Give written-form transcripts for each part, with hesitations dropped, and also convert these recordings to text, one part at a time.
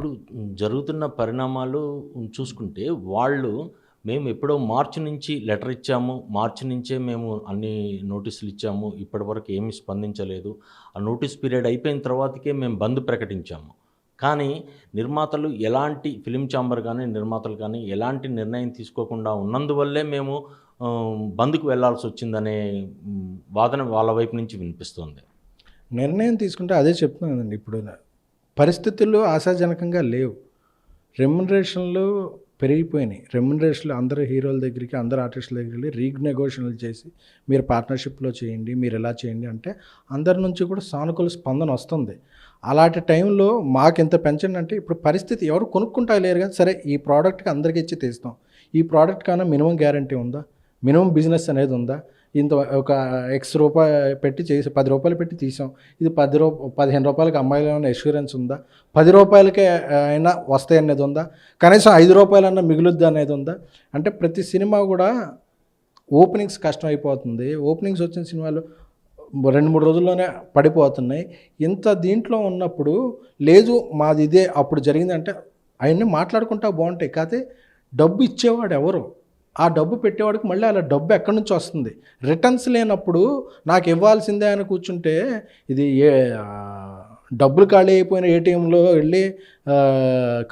ఇప్పుడు జరుగుతున్న పరిణామాలు చూసుకుంటే మేము ఎప్పుడో మార్చి నుంచి లెటర్ ఇచ్చాము. మార్చి నుంచే మేము అన్ని నోటీసులు ఇచ్చాము. ఇప్పటివరకు ఏమీ స్పందించలేదు. ఆ నోటీస్ పీరియడ్ అయిపోయిన తర్వాతకే మేము బంద్ ప్రకటించాము. కానీ నిర్మాతలు ఎలాంటి ఫిల్మ్ ఛాంబర్ గానీ, నిర్మాతలు కానీ ఎలాంటి నిర్ణయం తీసుకోకుండా ఉన్నందువల్లే మేము బంద్‌కు వెళ్ళాల్సొచ్చిందనే వాదన వాళ్ళ వైపు నుంచి వినిపిస్తుంది. నిర్ణయం తీసుకుంటే అదే చెప్తున్నాను కదండి. ఇప్పుడు పరిస్థితులు ఆశాజనకంగా లేవు. రెమ్యునరేషన్లు పెరిగిపోయినాయి. రెమ్యునరేషన్లు అందరు హీరోల దగ్గరికి, అందరు ఆర్టిస్టుల దగ్గరికి వెళ్ళి రీనెగోషియేషన్లు చేసి మీరు పార్ట్నర్షిప్లో చేయండి, మీరు ఎలా చేయండి అంటే అందరి నుంచి కూడా సానుకూల స్పందన వస్తుంది. అలాంటి టైంలో మాకింత పెంచండి అంటే ఇప్పుడు పరిస్థితి ఎవరు కొనుక్కుంటా లేరు కదా. సరే ఈ ప్రోడక్ట్కి అందరికి ఇచ్చి తీస్తాం. ఈ ప్రోడక్ట్ కన్నా మినిమం గ్యారంటీ ఉందా? మినిమం బిజినెస్ అనేది ఉందా? ఇంత ఒక ఎక్స్ రూపాయి పెట్టి చేసి 10 రూపాయలు పెట్టి తీసాం. ఇది 15 రూపాయలకి అమ్మాయిలు ఏమైనా ఎష్యూరెన్స్ ఉందా? 10 రూపాయలకే అయినా వస్తాయి అనేది ఉందా? కనీసం 5 రూపాయలన్నా మిగులుద్ది అనేది ఉందా? అంటే ప్రతి సినిమా కూడా ఓపెనింగ్స్ కష్టం అయిపోతుంది. ఓపెనింగ్స్ వచ్చిన సినిమాలు 2-3 రోజుల్లోనే పడిపోతున్నాయి. ఇంత దీంట్లో ఉన్నప్పుడు లేదు మాది ఇదే అప్పుడు జరిగిందంటే అవన్నీ మాట్లాడుకుంటా బాగుంటాయి. కాకపోతే డబ్బు ఇచ్చేవాడు ఎవరు? ఆ డబ్బు పెట్టేవాడికి మళ్ళీ అలా డబ్బు ఎక్కడి నుంచి వస్తుంది? రిటర్న్స్ లేనప్పుడు నాకు ఇవ్వాల్సిందే అని కూర్చుంటే ఇది డబ్బులు ఖాళీ అయిపోయిన ఏటీఎంలో వెళ్ళి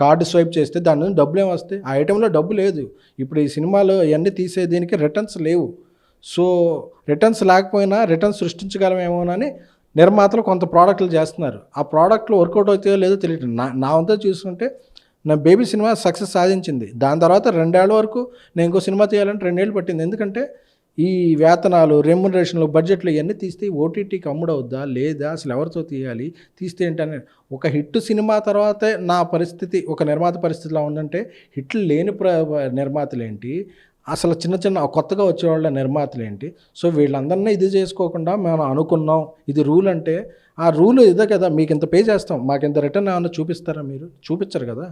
కార్డు స్వైప్ చేస్తే దాని నుంచి డబ్బులు ఏమొస్తాయి? ఆ ఐటెంలో డబ్బు లేదు. ఇప్పుడు ఈ సినిమాలో ఇవన్నీ తీసే దీనికి రిటర్న్స్ లేవు. సో రిటర్న్స్ లేకపోయినా రిటర్న్స్ సృష్టించగలమేమోనని నిర్మాతలు కొంత ప్రోడక్ట్లు చేస్తున్నారు. ఆ ప్రోడక్ట్లు వర్కౌట్ అవుతాయో లేదో తెలియదు. నా వంతు చూసుకుంటే నా బేబీ సినిమా సక్సెస్ సాధించింది. దాని తర్వాత 2 ఏళ్ల వరకు నేను ఇంకో సినిమా తీయాలంటే 2 ఏళ్ళు పట్టింది. ఎందుకంటే ఈ వేతనాలు, రెమ్యునరేషన్లు, బడ్జెట్లు ఇవన్నీ తీస్తే ఓటీటీకి అమ్ముడవుద్దా లేదా? అసలు ఎవరితో తీయాలి? తీస్తే ఏంటనే ఒక హిట్ సినిమా తర్వాతే నా పరిస్థితి ఒక నిర్మాత పరిస్థితిలో ఉందంటే హిట్లు లేని నిర్మాతలేంటి, అసలు చిన్న కొత్తగా వచ్చేవాళ్ళ నిర్మాతలేంటి? సో వీళ్ళందరినీ ఇది చేసుకోకుండా మేము అనుకున్నాం ఇది రూల్ అంటే ఆ రూల్ ఇదే కదా. మీకు ఇంత పే చేస్తాం, మాకు ఇంత రిటర్న్ ఏమన్నా చూపిస్తారా? మీరు చూపించరు కదా.